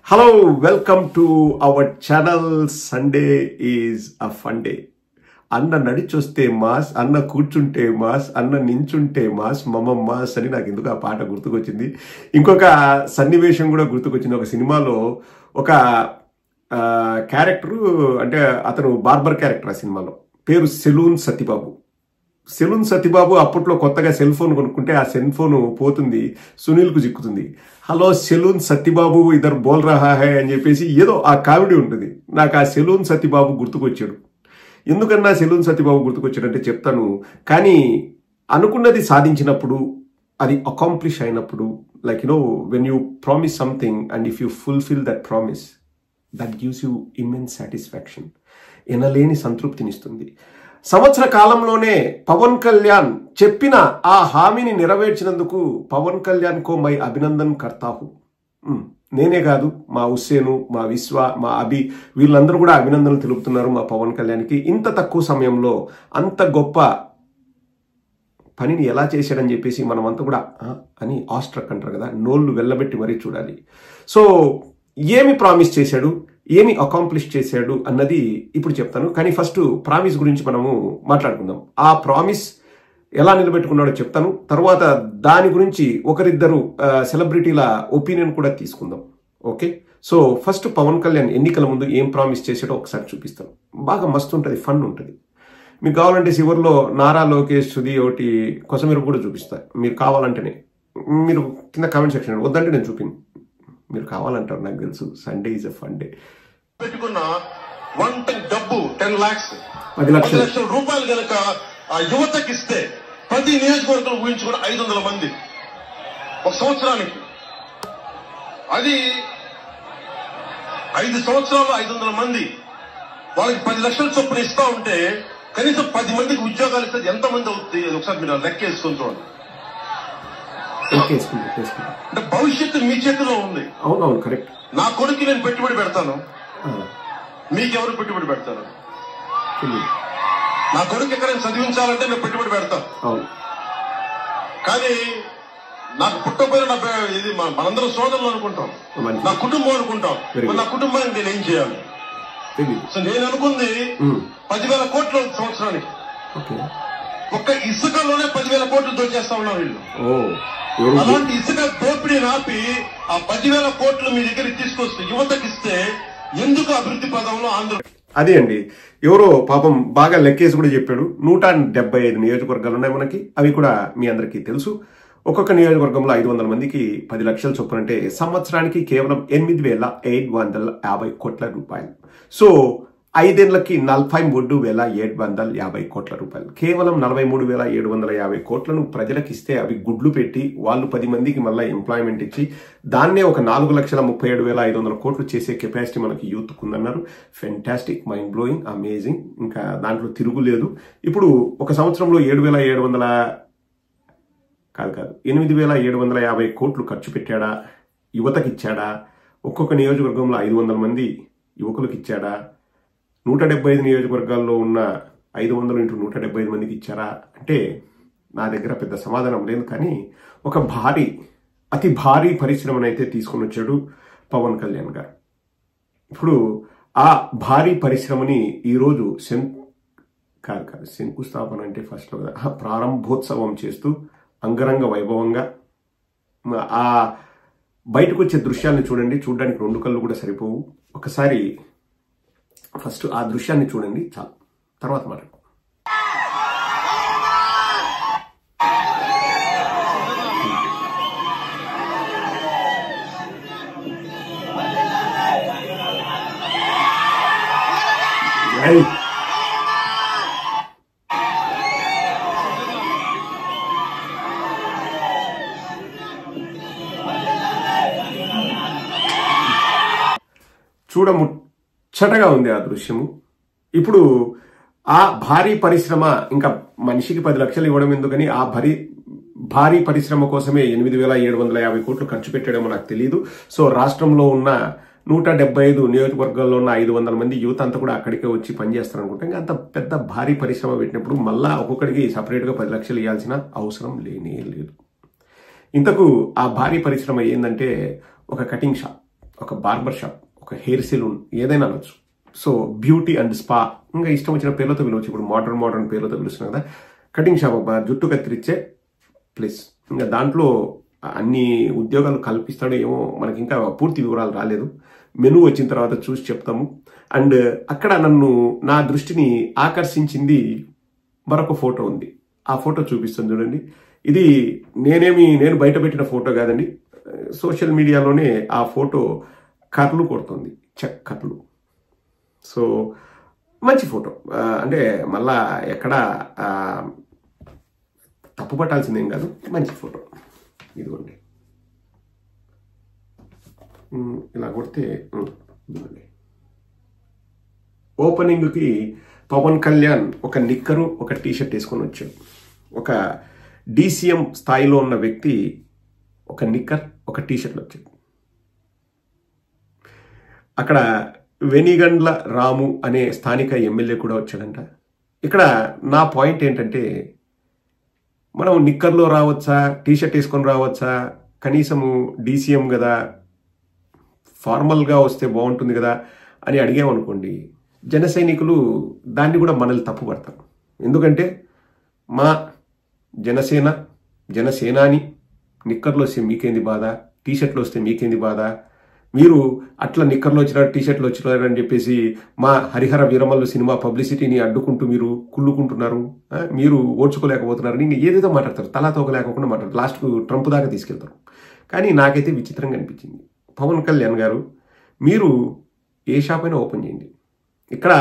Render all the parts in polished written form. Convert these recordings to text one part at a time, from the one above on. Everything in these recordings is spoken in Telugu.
Hello, welcome to our channel. Sunday is a fun day. అన్న నడిచొస్తే మాస్, అన్న కూర్చుంటే మాస్, అన్న నించుంటే మాస్, మమ్మ మాస్ అని నాకు ఎందుకు ఆ పాట గుర్తుకొచ్చింది. ఇంకొక సన్నివేశం కూడా గుర్తుకొచ్చింది. ఒక సినిమాలో ఒక క్యారెక్టరు, అంటే అతను బార్బర్ క్యారెక్టర్. ఆ సినిమాలో పేరు సెలూన్ సత్యబాబు. సెలూన్ సత్యబాబు అప్పట్లో కొత్తగా సెల్ ఫోన్ కొనుక్కుంటే ఆ సెల్ ఫోన్ పోతుంది, సునీల్కు చిక్కుతుంది. హలో సెలూన్ సత్యబాబు ఇద్దరు బోల్ రహా హై అని చెప్పేసి ఏదో ఆ కామెడీ ఉంటుంది. నాకు ఆ సెలూన్ సత్యబాబు గుర్తుకొచ్చాడు. ఎందుకన్నా సెలూన్ సత్యబాబు గుర్తుకొచ్చాడంటే చెప్తాను. కానీ అనుకున్నది సాధించినప్పుడు, అది అకాంప్లిష్ అయినప్పుడు, like when you promise something and if you fulfil that promise, that gives you immense satisfaction. ఎనలేని సంతృప్తినిస్తుంది. సంవత్సర కాలంలోనే పవన్ కళ్యాణ్ చెప్పిన ఆ హామీని నెరవేర్చినందుకు పవన్ కళ్యాణ్ కో మై అభినందన్ కర్తాహు. నేనే కాదు, మా హుస్సేను, మా విశ్వ, మా అభి, వీళ్ళందరూ కూడా అభినందనలు తెలుపుతున్నారు మా పవన్ కళ్యాణ్కి. ఇంత తక్కువ సమయంలో అంత గొప్ప పనిని ఎలా చేశాడని చెప్పేసి మనమంతా కూడా అని ఆస్ట్రక్ అంటారు కదా, నోళ్ళు వెళ్ళబెట్టి మరీ చూడాలి. సో ఏమి ప్రామిస్ చేశాడు, ఏమి అకాంప్లిష్ చేశాడు అన్నది ఇప్పుడు చెప్తాను. కానీ ఫస్ట్ ప్రామిస్ గురించి మనము మాట్లాడుకుందాం. ఆ ప్రామిస్ ఎలా నిలబెట్టుకున్నాడో చెప్తాను. తర్వాత దాని గురించి ఒకరిద్దరు సెలబ్రిటీల ఒపీనియన్ కూడా తీసుకుందాం. Okay, so first Pawan Kalyan ఎన్నికల ముందు ఏం ప్రామిస్ చేశాడో ఒకసారి చూపిస్తాను. బాగా మస్తు ఉంటుంది, ఫన్ ఉంటుంది. మీకు కావాలంటే చివరిలో నారా లోకేష్ సుది ఒకటి కొసమెరు కూడా చూపిస్తా. మీరు కావాలంటేనే, మీరు కింద కామెంట్ సెక్షన్ వద్దంటే నేను చూపిను. మీరు కావాలంటారు, నాకు తెలుసు. Sunday is a fun day. పెట్టుకున్న వన్ టైం డబ్బు 10 lakhs 10 లక్షల రూపాయలు కనుక ఆ యువతకి ఇస్తే ప్రతి నియోజకవర్గంలో ఊహించుకున్న 500 మంది ఒక సంవత్సరానికి, అది 5 సంవత్సరాలు 500 మంది వాళ్ళకి 10 లక్షల చొప్పున ఇస్తా ఉంటే కనీసం 10 మందికి ఉద్యోగాలు ఇస్తే ఎంత మంది అవుతుంది? ఒకసారి మీరు లెక్క వేసుకొని చూడండి. అంటే భవిష్యత్తు మీ చేతిలో ఉంది. అవునవును, కరెక్ట్. నా కొడుకు నేను పెట్టుబడి పెడతాను, మీకెవరు పెట్టుబడి పెడతారు? నా కొడుకు ఎక్కడైనా చదివించాలంటే నేను పెట్టుబడి పెడతాను. కానీ నాకు పుట్టపోయిన ఇది మనందరం సోదరులు అనుకుంటాం, నా కుటుంబం అనుకుంటాం. నా కుటుంబానికి నేను ఏం చేయాలి? సో నేను అనుకుంది 10,000 కోట్లు సంవత్సరానికి. ఒక్క ఇసుకలోనే 10,000 కోట్లు దోచేస్తా ఉన్నారు వీళ్ళు. అలాంటి ఇసుక దోపిడీని ఆపి ఆ 10,000 కోట్లు మీ దగ్గరికి తీసుకొస్తే యువతకిస్తే ఎందుకు అభివృద్ధి పదంలో ఆంధ్ర. అదే అండి, ఎవరో పాపం బాగా లెక్కేసి కూడా చెప్పాడు. 175 నియోజకవర్గాలు ఉన్నాయి మనకి. అవి కూడా మీ అందరికీ తెలుసు. ఒక్కొక్క నియోజకవర్గంలో 500 మందికి 10 లక్షల చొప్పున అంటే సంవత్సరానికి కేవలం 8,850 కోట్ల రూపాయలు. సో 5 ఏళ్లకి 43,750 కోట్ల రూపాయలు. కేవలం 43,750 కోట్లను ప్రజలకు ఇస్తే అవి గుడ్లు పెట్టి వాళ్ళు 10 మందికి మళ్ళీ ఎంప్లాయ్మెంట్ ఇచ్చి దాన్నే ఒక 4,37,500 కోట్లు చేసే కెపాసిటీ మనకి యూత్కు ఉందన్నారు. Fantastic, mind blowing, amazing. ఇంకా దాంట్లో తిరుగులేదు. ఇప్పుడు ఒక సంవత్సరంలో 8,750 కోట్లు ఖర్చు పెట్టాడా? యువతకి ఇచ్చాడా? ఒక్కొక్క నియోజకవర్గంలో 500 మంది యువకులకు ఇచ్చాడా? 175 నియోజకవర్గాల్లో ఉన్న 500 × 175 మందికి ఇచ్చారా అంటే నా దగ్గర పెద్ద సమాధానం లేదు. కానీ ఒక అతి భారీ పరిశ్రమనైతే తీసుకొని వచ్చాడు పవన్ కళ్యాణ్ గారు. ఇప్పుడు ఆ భారీ పరిశ్రమని ఈరోజు శంకుస్థాపన అంటే ఫస్ట్ ప్రారంభోత్సవం చేస్తూ అంగరంగ వైభవంగా ఆ బయటకు వచ్చే దృశ్యాన్ని చూడండి. చూడడానికి 2 కళ్ళు కూడా సరిపోవు. ఒకసారి ఫస్ట్ ఆ దృశ్యాన్ని చూడండి, చాలు, తర్వాత మాట్లాడు. ముచ్చటగా ఉంది ఆ దృశ్యము. ఇప్పుడు ఆ భారీ పరిశ్రమ, ఇంకా మనిషికి 10 లక్షలు ఇవ్వడం ఎందుకని ఆ భారీ పరిశ్రమ కోసమే 8,750 కోట్లు ఖర్చు పెట్టాడేమో నాకు తెలియదు. సో రాష్ట్రంలో ఉన్న 175 నియోజకవర్గాల్లో ఉన్న 500 మంది యూత్ అంతా కూడా అక్కడికే వచ్చి పనిచేస్తారు అనుకుంటా. ఇంకా అంత పెద్ద భారీ పరిశ్రమ పెట్టినప్పుడు మళ్ళా ఒక్కొక్కడికి సపరేట్గా 10 లక్షలు ఇవ్వాల్సిన అవసరం లేనే లేదు. ఇంతకు ఆ భారీ పరిశ్రమ ఏంటంటే ఒక కటింగ్ షాప్. ఒక బార్బర్ షాప్, ఒక హెయిర్ సెలూన్, ఏదైనా అనొచ్చు. సో బ్యూటీ అండ్ స్పా, ఇంకా ఇష్టం వచ్చిన పేర్లతో పిలవచ్చు. ఇప్పుడు మోడర్న్ పేర్లతో పిలుస్తున్నాం కదా. కటింగ్ షాప్ అబ్బా, జుట్టు కత్తిరించే ప్లేస్. ఇంకా దాంట్లో అన్ని ఉద్యోగాలు కల్పిస్తాడో ఏమో, మనకి ఇంకా పూర్తి వివరాలు రాలేదు. మెనూ వచ్చిన తర్వాత చూసి చెప్తాము. అండ్ అక్కడ నా దృష్టిని ఆకర్షించింది మరొక ఫోటో ఉంది. ఆ ఫోటో చూపిస్తాను చూడండి. ఇది నేను బయట పెట్టిన ఫోటో కాదండి. సోషల్ మీడియాలోనే ఆ ఫోటో కర్లు కొడుతుంది, చెక్ కర్లు. సో మంచి ఫోటో, అంటే మళ్ళా ఎక్కడ తప్పు పట్టాల్సిందేం కాదు, మంచి ఫోటో. ఇదిగోండి, ఇలా కొడితే ఇదిగోండి. ఓపెనింగ్కి పవన్ కళ్యాణ్ ఒక నిక్కరు, ఒక టీషర్ట్ వేసుకొని వచ్చాడు. ఒక DCM స్థాయిలో ఉన్న వ్యక్తి ఒక నిక్కర్, ఒక టీషర్ట్లు వచ్చాడు. అక్కడ వెనిగండ్ల రాము అనే స్థానిక ఎమ్మెల్యే కూడా వచ్చాడంట. ఇక్కడ నా పాయింట్ ఏంటంటే, మనం నిక్కర్లో రావచ్చా, టీషర్ట్ వేసుకొని రావచ్చా, కనీసము DCM కదా, ఫార్మల్గా వస్తే బాగుంటుంది కదా అని అడిగామనుకోండి, జన సైనికులు దాన్ని కూడా మనల్ని తప్పు పడతారు. ఎందుకంటే మా జనసేనాని నిక్కర్లో వస్తే మీకేంది బాధ, టీషర్ట్లో వస్తే మీకేంది బాధ, మీరు అట్లా నిక్కర్లో వచ్చినారు, టీషర్ట్లో వచ్చినారు అని చెప్పేసి మా హరిహర వీరమల్లు సినిమా పబ్లిసిటీని అడ్డుకుంటూ మీరు కుళ్ళుకుంటున్నారు, మీరు ఓడ్చుకోలేకపోతున్నారు, ఇంకా ఏదేదో మాట్లాడతారు, తలా తోకలేకుండా మాట్లాడతారు, లాస్ట్కు ట్రంప్ దాకా తీసుకెళ్తారు. కానీ నాకైతే విచిత్రంగా అనిపించింది, పవన్ కళ్యాణ్ గారు మీరు ఏ షాప్ అయినా ఓపెన్ చేయండి, ఇక్కడ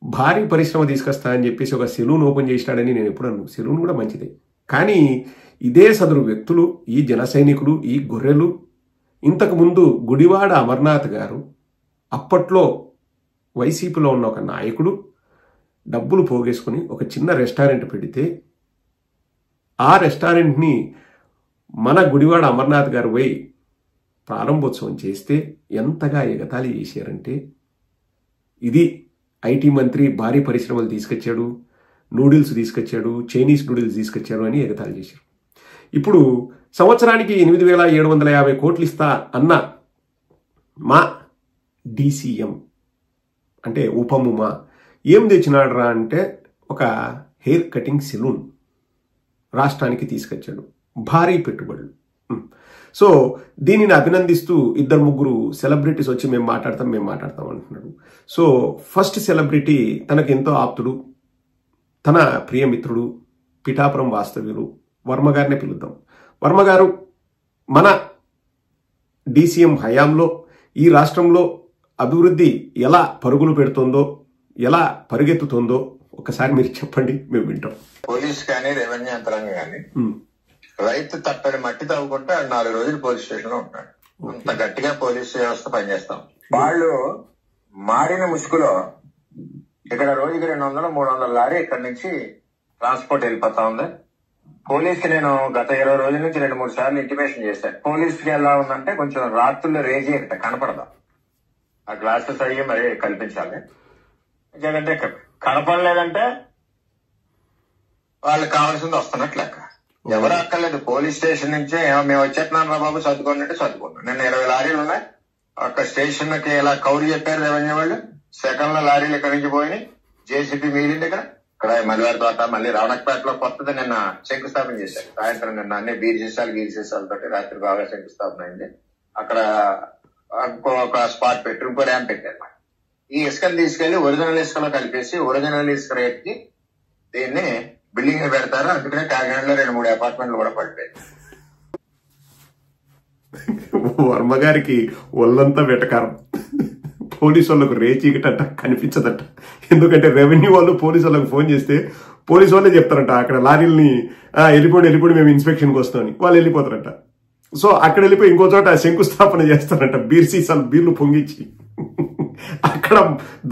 భారీ పరిశ్రమ తీసుకొస్తా అని చెప్పేసి ఒక సెలూన్ ఓపెన్ చేసినాడని నేను ఎప్పుడు అన్నాను. సెలూన్ కూడా మంచిదే, కానీ ఇదే సదరు వ్యక్తులు, ఈ జన సైనికులు, ఈ గొర్రెలు, ఇంతకుముందు గుడివాడ అమర్నాథ్ గారు, అప్పట్లో వైసీపీలో ఉన్న ఒక నాయకుడు డబ్బులు పోగేసుకుని ఒక చిన్న రెస్టారెంట్ పెడితే, ఆ రెస్టారెంట్ని మన గుడివాడ అమర్నాథ్ గారు పోయి ప్రారంభోత్సవం చేస్తే ఎంతగా ఎగతాళి చేశారంటే, ఇది ఐటీ మంత్రి భారీ పరిశ్రమలు తీసుకొచ్చాడు, నూడిల్స్ తీసుకొచ్చాడు, చైనీస్ నూడిల్స్ తీసుకొచ్చాడు అని ఎగతాళి చేశారు. ఇప్పుడు సంవత్సరానికి 8,750 కోట్లు ఇస్తా అన్న మా DCM అంటే ఉపముమా ఏం తెచ్చినాడరా అంటే ఒక హెయిర్ కటింగ్ సెలూన్ రాష్ట్రానికి తీసుకొచ్చాడు, భారీ పెట్టుబడులు. సో దీనిని అభినందిస్తూ 2-3 సెలబ్రిటీస్ వచ్చి మేము మాట్లాడతాం అంటున్నాడు. సో ఫస్ట్ సెలబ్రిటీ తనకు ఎంతో ఆప్తుడు, తన ప్రియమిత్రుడు, పిఠాపురం వాస్తవ్యులు వర్మ గారినే పిలుద్దాం. వర్మ గారు మన DCM హయాంలో ఈ రాష్ట్రంలో అభివృద్ధి ఎలా పరుగులు పెడుతుందో, ఎలా పరిగెత్తుతుందో ఒకసారి మీరు చెప్పండి, మేము వింటాం. పోలీస్ కానీ రెవెన్యూ యంత్రాంగం కానీ రైతు తప్పని మట్టి తవ్వుకుంటే 4 రోజులు పోలీస్ స్టేషన్ లో ఉంటాడు. అంత గట్టిగా పోలీస్ వ్యవస్థ పనిచేస్తాం. వాళ్ళు మారిన ముసుగులో ఇక్కడ రోజుకి 200-300 లారీ ఇక్కడ నుంచి ట్రాన్స్పోర్ట్ వెళ్ళిపోతా ఉంది. పోలీస్ కి నేను గత 20 రోజుల నుంచి 2-3 సార్లు ఇంటిమేషన్ చేశాను. పోలీస్ కి ఎలా ఉందంటే కొంచెం రాత్రుల్లో రేజీ అంటే కనపడదా, ఆ గ్లాసెస్ అయ్యి మరి కల్పించాలి. ఎందుకంటే కనపడలేదంటే వాళ్ళకి కావాల్సింది వస్తున్నట్లు లెక్క. ఎవరు అక్కర్లేదు, పోలీస్ స్టేషన్ నుంచే మేము వచ్చేస్తున్నాను రా బాబు చదువుకోండి అంటే చదువుకున్నాం. నిన్న 20 లారీలు ఉన్నాయి. ఒక స్టేషన్ కి ఇలా కౌరు చెప్పారు రెవెన్యూ వాళ్ళు. సెకండ్ లో లారీలు ఇక్కడి నుంచి పోయినాయి. JCP మిగిలింది ఇక్కడ మల్లివారి తోట, మళ్ళీ రవణకపేటలో కొత్తది నిన్న శంకుస్థాపన చేశారు. సాయంత్రం నిన్న అన్ని బీర్ సీసాలతో రాత్రి బాగా శంకుస్థాపన అయింది. అక్కడ ఒక స్పాట్ పెట్టి ఇంకో ర్యాంప్ పెట్టారు. ఈ ఇసుకను తీసుకెళ్లి ఒరిజినల్ ఇసుకలో కలిపేసి ఒరిజినల్ ఇసుక రేట్ కి దీన్ని బిల్డింగ్ పెడతారు. అందుకనే కాకినాడలో 2-3 అపార్ట్మెంట్లు కూడా పడిపోయాయి. వర్మ గారికి ఒళ్ళంతా వెటకారం. పోలీసు వాళ్ళకు రేచీకటంట కనిపించదట. ఎందుకంటే రెవెన్యూ వాళ్ళు పోలీసు వాళ్ళకి ఫోన్ చేస్తే పోలీసు వాళ్ళే చెప్తారంట అక్కడ లారీల్ని వెళ్ళిపోండి మేము ఇన్స్పెక్షన్కి వస్తామని. వాళ్ళు వెళ్ళిపోతారంట. సో అక్కడ వెళ్ళిపోయి ఇంకో చోట శంకుస్థాపన చేస్తారంట, బీర్లు పొంగిచ్చి. అక్కడ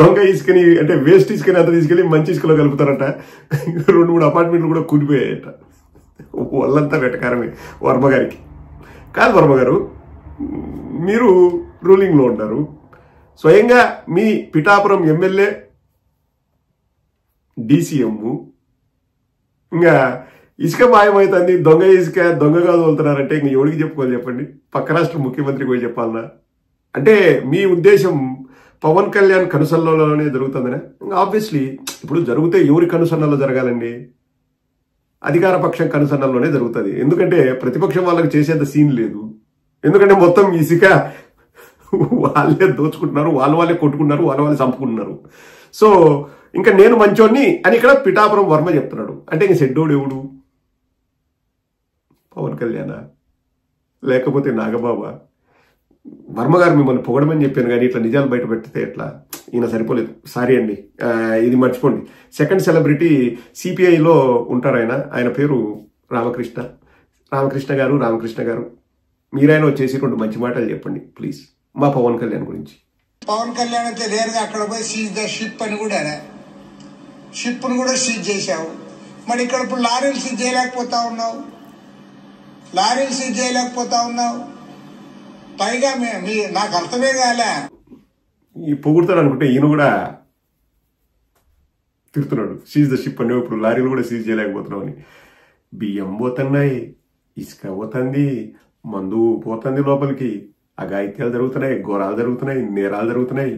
దొంగ ఇసుకని అంటే వేస్ట్ ఇసుకని అంతా తీసుకెళ్లి మంచి ఇసుకలో కలుపుతారంట. 2-3 అపార్ట్మెంట్లు కూడా కూలిపోయాయట. వాళ్ళంతా వెటకారమే వర్మ గారికి. కాదు వర్మ గారు, మీరు రూలింగ్లో ఉంటారు. స్వయంగా మీ పిఠాపురం ఎమ్మెల్యే DCM ఇంకా ఇసుక మాయమవుతుంది, దొంగగా తోలుతున్నారంటే ఇంక ఎవరికి చెప్పుకోవాలి చెప్పండి? పక్క రాష్ట్ర ముఖ్యమంత్రికి పోయి చెప్పాలన్నా? అంటే మీ ఉద్దేశం పవన్ కళ్యాణ్ కనుసన్నలోనే జరుగుతుందనే? ఆబ్వియస్లీ ఇప్పుడు జరిగితే ఎవరి కనుసన్నలో జరగాలండి? అధికార పక్షం కనుసన్నల్లోనే జరుగుతుంది. ఎందుకంటే ప్రతిపక్షం వాళ్ళకి చేసేంత సీన్ లేదు. ఎందుకంటే మొత్తం ఇసుక వాళ్ళే దోచుకుంటున్నారు, వాళ్ళే కొట్టుకున్నారు, వాళ్ళే చంపుకుంటున్నారు. సో ఇంకా నేను మంచోన్ని అని ఇక్కడ పిఠాపురం వర్మ చెప్తున్నాడు. అంటే ఇంక సెడ్డోడు ఎవడు? పవన్ కళ్యాణా లేకపోతే నాగబాబా? వర్మ గారు మిమ్మల్ని పొగడమని చెప్పాను కానీ ఇట్లా నిజాలు బయట పెడితే ఎట్లా? ఈయన సరిపోలేదు, సారీ అండి. ఇది మర్చిపోండి. సెకండ్ సెలబ్రిటీ సిపిఐలో ఉంటారు. ఆయన పేరు రామకృష్ణ గారు. మీరైనా వచ్చేసి 2 మంచి మాటలు చెప్పండి ప్లీజ్ మా పవన్ కళ్యాణ్ గురించి. పవన్ కళ్యాణ్ అయితే నేరుగా అక్కడ పోయి సీజ్ ద షిప్ అని కూడా షిప్ను కూడా సీజ్ చేశావు. మరి ఇక్కడ ఇప్పుడు లారీలు సీజ్ చేయలేకపోతా ఉన్నావు. పైగా నాకు అర్థమే కాలే. ఈ పొగుడుతాడు అనుకుంటే ఈయన కూడా తిడుతున్నాడు, సీజ్ ద షిప్ అంటే ఇప్పుడు లారీలు కూడా సీజ్ చేయలేకపోతున్నావు అని. బియ్యం పోతున్నాయి, ఇసుక పోతుంది, మందు పోతుంది లోపలికి, అఘాయిత్యాలు జరుగుతున్నాయి, ఘోరాలు జరుగుతున్నాయి, నేరాలు జరుగుతున్నాయి,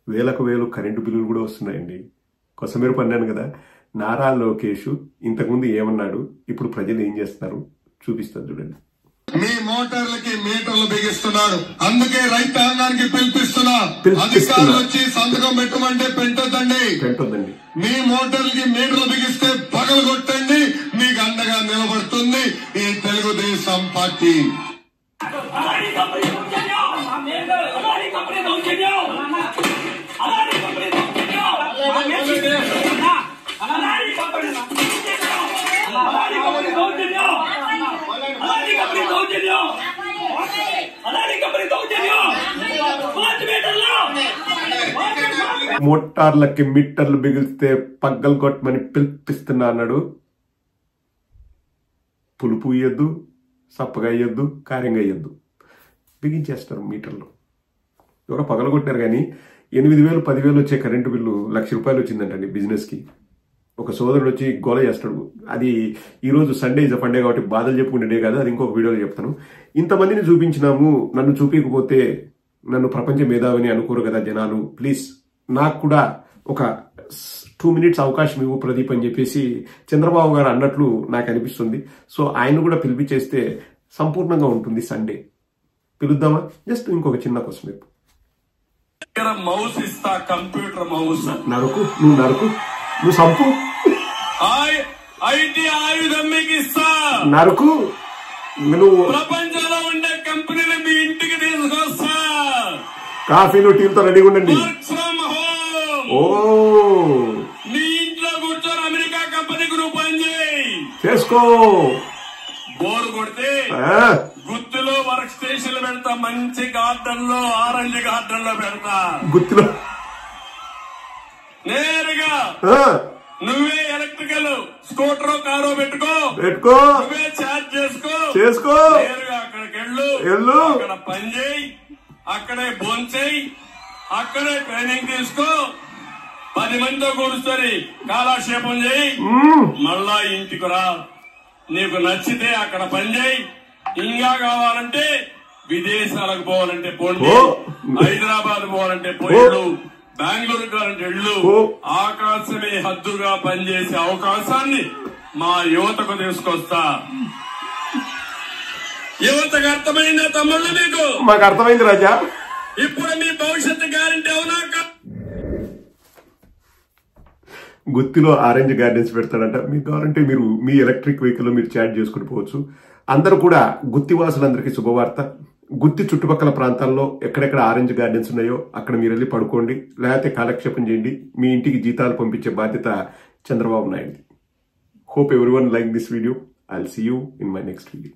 వేలకు వేలు కరెంటు బిల్లులు కూడా వస్తున్నాయండి. కొసమేరు పన్నాను కదా. నారా లోకేష్ ఇంతకుముందు ఏమన్నాడు, ఇప్పుడు ప్రజలు ఏం చేస్తున్నారు చూపిస్తాను చూడండి. మీ మోటార్లకి మీటర్లు బిగిస్తున్నారు, అందుకే రైతాంగానికి పిలిపిస్తున్నా. అధికారులు వచ్చి సంతకం పెట్టమంటే పెట్టొద్దండి. మీ మోటార్లకి మీటర్లు బిగిస్తే పగలు కొట్టండి. మీకు అండగా నిలబడుతుంది ఈ తెలుగుదేశం పార్టీ. మోటార్లకి మీటర్లు బిగిస్తే పగ్గలు కొట్టమని పిలిపిస్తున్నా అన్నాడు. పులుపు ఇయ్యొద్దు, సప్పగా ఇయ్యొద్దు, కారంగా ఇయ్యొద్దు, బిగించేస్తారు మీటర్లు. ఎవరో పగలు కొట్టారు కానీ 8,000 10,000 వచ్చే కరెంటు బిల్లు ₹1,00,000 వచ్చిందంటండి బిజినెస్కి. ఒక సోదరుడు వచ్చి గోల చేస్తాడు. అది ఈరోజు సండే ఇస్ ఫండే కాబట్టి బాధలు చెప్పుకునే కాదు, అది ఇంకొక వీడియోలో చెప్తాను. ఇంతమందిని చూపించినాము, నన్ను చూపించకపోతే నన్ను ప్రపంచ మేధావిని అనుకోరు కదా జనాలు. ప్లీజ్ నాకు కూడా ఒక 2 minutes అవకాశం ఇవ్వు ప్రదీప్ అని చెప్పేసి చంద్రబాబు గారు అన్నట్లు నాకు అనిపిస్తుంది. సో ఆయన కూడా పిలిపించేస్తే సంపూర్ణంగా ఉంటుంది సండే. పిలుద్దామా? జస్ట్ ఇంకొక చిన్న క్వశ్చన్ రేపు. మౌస్ ఇస్తా, కంప్యూటర్ మౌస్. నువ్వు సంపు. ఐటీ ఆయుధం మీకు ఇస్తా. నరుకు. నువ్వు ప్రపంచంలో ఉండే కంపెనీలు మీ ఇంటికి తీసుకొస్తా. కాఫీలు టీలతో రెడీగా ఉండండి. ఓ మీ ఇంట్లో కూర్చొని అమెరికా కంపెనీకి నువ్వు పని చేయి, చేసుకో. బోర్ కొడితే గుత్తిలో వర్క్ స్టేషన్లు పెడతా, మంచి గార్డెన్ లో, ఆరెంజ్ గార్డెన్ లో పెడతా. గుత్తిలో నేరుగా నువ్వే ఎలక్ట్రికల్ స్కూటర్ కారో పెట్టుకో, నువ్వే ఛార్జ్ చేసుకో. నేరుగా అక్కడికి వెళ్ళు, అక్కడ పని చేయి, అక్కడే భోంచేయి, అక్కడే ట్రైనింగ్ తీసుకో. 10 మందితో కూర్చొని కాలక్షేపం చేయి, మళ్ళా ఇంటికి రా. నీకు నచ్చితే అక్కడ పని చేయి. ఇంకా కావాలంటే విదేశాలకు పోవాలంటే పోండి, హైదరాబాద్ పోవాలంటే పోయిళ్ళు, బెంగళూరు కావాలంటే వెళ్ళు. ఆకాశమే హద్దుగా పనిచేసే అవకాశాన్ని మా యువతకు తీసుకొస్తా. యువతకు అర్థమైందా తమ్ముళ్ళు? మీకు మాకు అర్థమైంది రాజా. ఇప్పుడు మీ భవిష్యత్తు గ్యారంటీ అవునా? గుత్తిలో ఆరెంజ్ గార్డెన్స్ పెడతాడంట. మీకు కావాలంటే మీరు మీ ఎలక్ట్రిక్ వెహికల్ మీరు చార్జ్ చేసుకుని పోవచ్చు. అందరూ కూడా గుత్తి వాసులందరికీ శుభవార్త. గుత్తి చుట్టుపక్కల ప్రాంతాల్లో ఎక్కడెక్కడ ఆరెంజ్ గార్డెన్స్ ఉన్నాయో అక్కడ మీరు వెళ్ళి పడుకోండి, లేకపోతే కాలక్షేపం చేయండి. మీ ఇంటికి జీతాలు పంపించే బాధ్యత Chandrababu Naidu. Hope everyone liked this video. I'll see you in my next video.